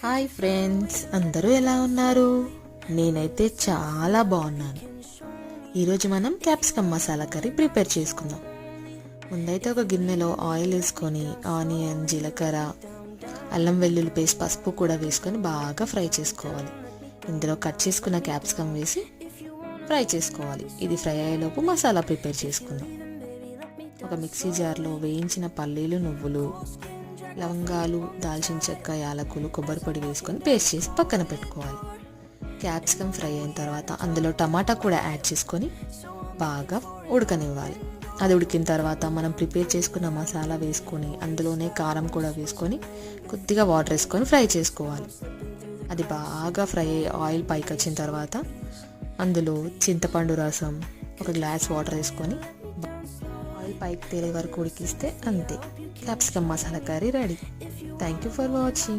Hi friends, అందరూ ఎలా ఉన్నారు? నేనైతే చాలా బాగున్నాను. ఈరోజు మనం క్యాప్సికమ్ మసాలా కర్రీ ప్రిపేర్ చేసుకుందాం. ముందైతే ఒక గిన్నెలో ఆయిల్ వేసుకొని ఆనియన్, జీలకర్ర, అల్లం వెల్లుల్లి పేస్ట్, పసుపు కూడా వేసుకొని బాగా ఫ్రై చేసుకోవాలి. ఇందులో కట్ చేసుకున్న క్యాప్సికమ్ వేసి ఫ్రై చేసుకోవాలి. ఇది ఫ్రై అయ్యేలోపు మసాలా ప్రిపేర్ చేసుకుందాం. ఒక మిక్సీ జార్లో వేయించిన పల్లీలు, నువ్వులు, లవంగాలు, దాల్చిన చెక్క, యాలకులు, కొబ్బరి పొడి వేసుకొని పేస్ట్ చేసి పక్కన పెట్టుకోవాలి. క్యాప్సికమ్ ఫ్రై అయిన తర్వాత అందులో టమాటా కూడా యాడ్ చేసుకొని బాగా ఉడకనివ్వాలి. అది ఉడికిన తర్వాత మనం ప్రిపేర్ చేసుకున్న మసాలా వేసుకొని అందులోనే కారం కూడా వేసుకొని కొద్దిగా వాటర్ వేసుకొని ఫ్రై చేసుకోవాలి. అది బాగా ఫ్రై అయ్యి ఆయిల్ పైకి వచ్చిన తర్వాత అందులో చింతపండు రసం, ఒక గ్లాస్ వాటర్ వేసుకొని ఆయిల్ పైకి తేలే వరకు ఉడికిస్తే అంతే, capsicum masala curry ready. Thank you for watching.